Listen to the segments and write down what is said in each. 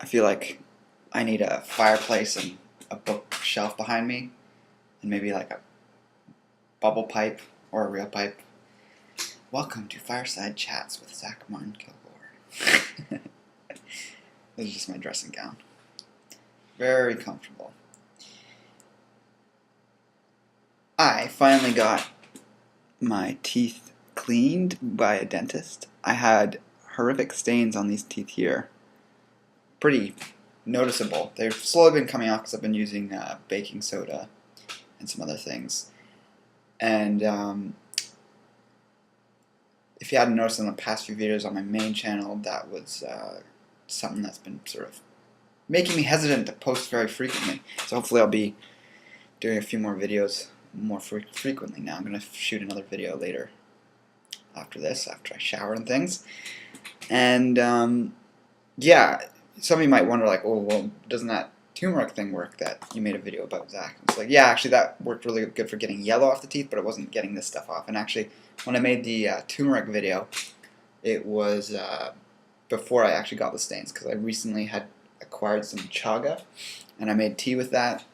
I feel like I need a fireplace and a bookshelf behind me, and maybe like a bubble pipe or a real pipe. Welcome to Fireside Chats with ZakMartinKilgour. This is just my dressing gown. Very comfortable. I finally got my teeth cleaned by a dentist. I had horrific stains on these teeth here. Pretty noticeable. They've slowly been coming off because I've been using baking soda and some other things. And if you hadn't noticed in the past few videos on my main channel, that was something that's been sort of making me hesitant to post very frequently. So hopefully I'll be doing a few more videos more frequently now. I'm going to shoot another video later after this, after I shower and things. And yeah, some of you might wonder, like, oh, well, doesn't that turmeric thing work that you made a video about, Zach? It's like, yeah, actually that worked really good for getting yellow off the teeth, but it wasn't getting this stuff off. And actually, when I made the turmeric video, it was before I actually got the stains, because I recently had acquired some chaga, and I made tea with that,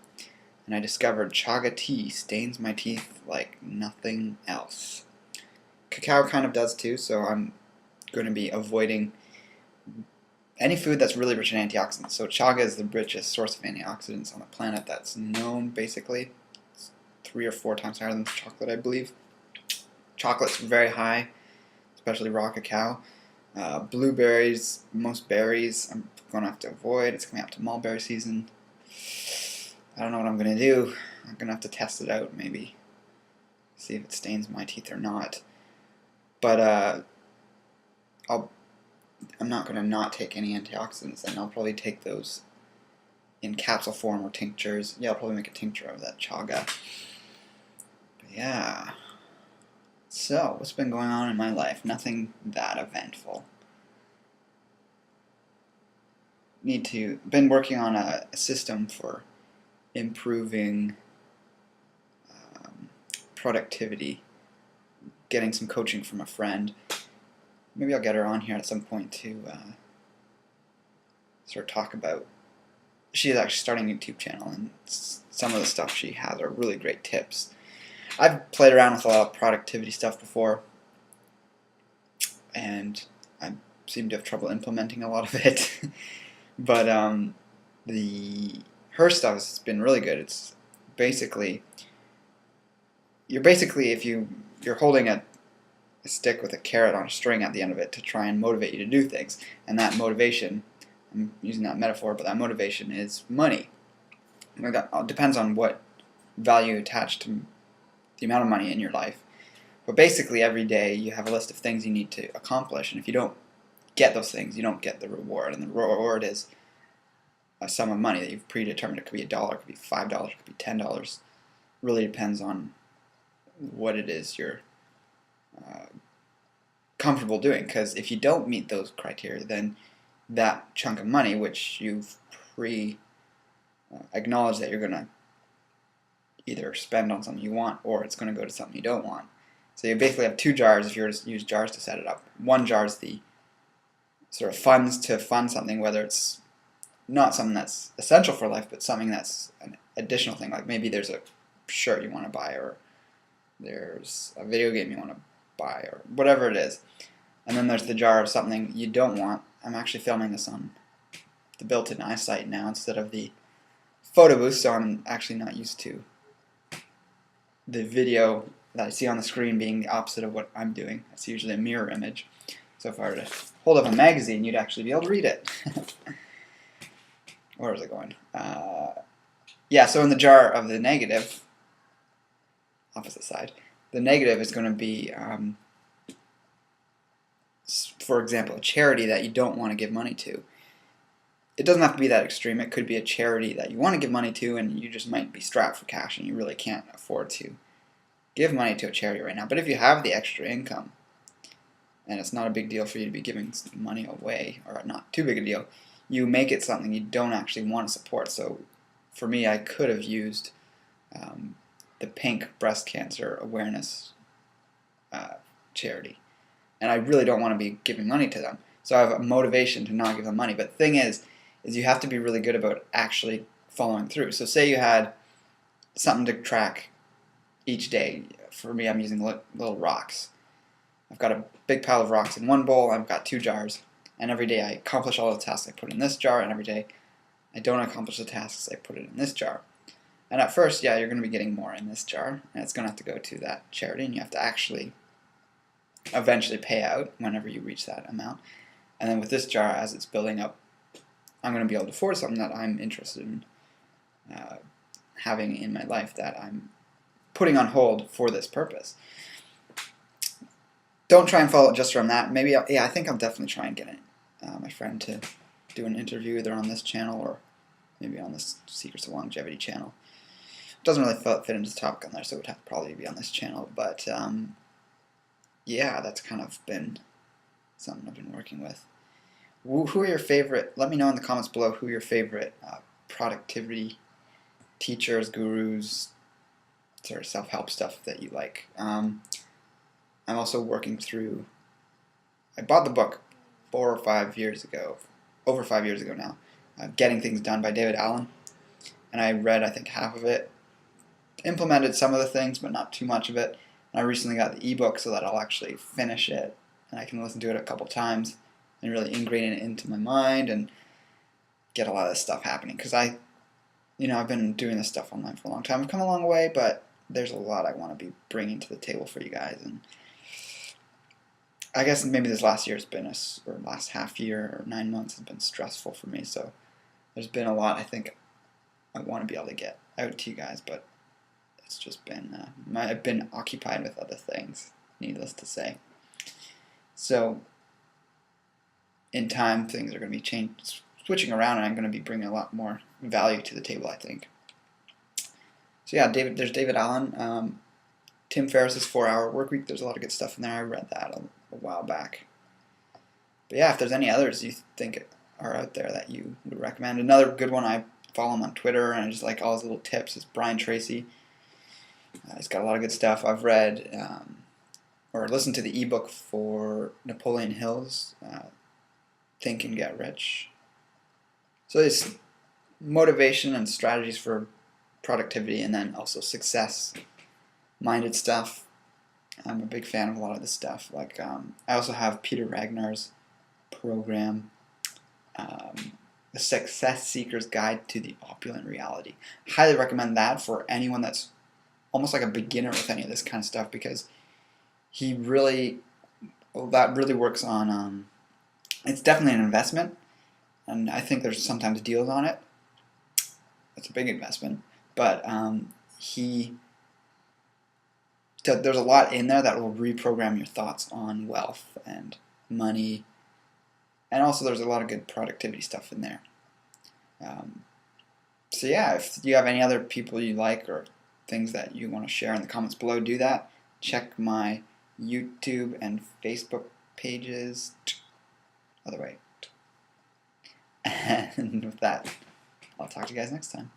and I discovered chaga tea stains my teeth like nothing else. Cacao kind of does too, so I'm going to be avoiding any food that's really rich in antioxidants. So chaga is the richest source of antioxidants on the planet that's known, basically. It's 3 or 4 times higher than chocolate, I believe. Chocolate's very high, especially raw cacao. Blueberries, most berries, I'm going to have to avoid. It's coming up to mulberry season. I don't know what I'm going to do. I'm going to have to test it out, maybe. See if it stains my teeth or not. But I'm not going to not take any antioxidants, and I'll probably take those in capsule form or tinctures. Yeah, I'll probably make a tincture of that chaga. But yeah. So, what's been going on in my life? Nothing that eventful. Been working on a system for improving productivity. Getting some coaching from a friend. Maybe I'll get her on here at some point to sort of talk about. She is actually starting a YouTube channel, and some of the stuff she has are really great tips. I've played around with a lot of productivity stuff before, and I seem to have trouble implementing a lot of it. But her stuff has been really good. It's basically if you're holding a stick with a carrot on a string at the end of it to try and motivate you to do things, and that motivation, I'm using that metaphor, but that motivation is money. And that depends on what value you attach to the amount of money in your life. But basically every day you have a list of things you need to accomplish, and if you don't get those things, you don't get the reward, and the reward is a sum of money that you've predetermined. It could be $1, it could be $5, it could be $10. Really depends on what it is you're comfortable doing, because if you don't meet those criteria, then that chunk of money, which you've acknowledged that you're going to either spend on something you want, or it's going to go to something you don't want. So you basically have 2 jars if you were to use jars to set it up. One jar is the sort of funds to fund something, whether it's not something that's essential for life, but something that's an additional thing, like maybe there's a shirt you want to buy, or there's a video game you want to buy, or whatever it is. And then there's the jar of something you don't want. I'm actually filming this on the built-in eyesight now instead of the photo booth, so I'm actually not used to the video that I see on the screen being the opposite of what I'm doing. It's usually a mirror image. So if I were to hold up a magazine, you'd actually be able to read it. Where was I going? Yeah, so in the jar of the negative, opposite side, the negative is going to be, for example, a charity that you don't want to give money to. It doesn't have to be that extreme. It could be a charity that you want to give money to, and you just might be strapped for cash and you really can't afford to give money to a charity right now. But if you have the extra income, and it's not a big deal for you to be giving money away, or not too big a deal, you make it something you don't actually want to support. So for me, I could have used the Pink Breast Cancer Awareness charity, and I really don't want to be giving money to them. So I have a motivation to not give them money. But the thing is, is you have to be really good about actually following through. So say you had something to track each day. For me, I'm using little rocks. I've got a big pile of rocks in one bowl, I've got 2 jars, and every day I accomplish all the tasks I put in this jar, and every day I don't accomplish the tasks I put it in this jar. And at first, yeah, you're going to be getting more in this jar, and it's going to have to go to that charity, and you have to actually eventually pay out whenever you reach that amount. And then with this jar, as it's building up, I'm going to be able to afford something that I'm interested in having in my life that I'm putting on hold for this purpose. Don't try and follow it just from that. Maybe, I think I'll definitely try and get my friend to do an interview either on this channel or maybe on this Secrets of Longevity channel. It doesn't really fit into the topic on there, so it would have to probably be on this channel. But yeah, that's kind of been something I've been working with. Who are your favorite? Let me know in the comments below who your favorite productivity teachers, gurus, sort of self-help stuff that you like. I'm also working through, I bought the book 4 or 5 years ago, over 5 years ago now, Getting Things Done by David Allen, and I read, I think, half of it, implemented some of the things, but not too much of it, and I recently got the ebook so that I'll actually finish it, and I can listen to it a couple times, and really ingrain it into my mind, and get a lot of this stuff happening, because I've been doing this stuff online for a long time. I've come a long way, but there's a lot I want to be bringing to the table for you guys, and I guess maybe this last year has been or last half year or 9 months has been stressful for me, so there's been a lot I think I want to be able to get out to you guys, but it's just been, I've been occupied with other things, needless to say. So in time, things are going to be switching around, and I'm going to be bringing a lot more value to the table, I think. So yeah, there's David Allen, Tim Ferriss's 4-Hour Workweek. There's a lot of good stuff in there. I read that a while back. But yeah, if there's any others you think are out there that you would recommend. Another good one, I follow him on Twitter, and I just like all his little tips, is Brian Tracy. He's got a lot of good stuff. I've read or listened to the ebook for Napoleon Hill's Think and Get Rich. So it's motivation and strategies for productivity, and then also success-minded stuff. I'm a big fan of a lot of this stuff. Like I also have Peter Ragnar's program, The Success Seeker's Guide to the Opulent Reality. Highly recommend that for anyone that's almost like a beginner with any of this kind of stuff, because that really works on, it's definitely an investment, and I think there's sometimes deals on it. It's a big investment, but there's a lot in there that will reprogram your thoughts on wealth and money, and also there's a lot of good productivity stuff in there. So yeah, if you have any other people you like or things that you want to share in the comments below, do that. Check my YouTube and Facebook pages. Other way. And with that, I'll talk to you guys next time.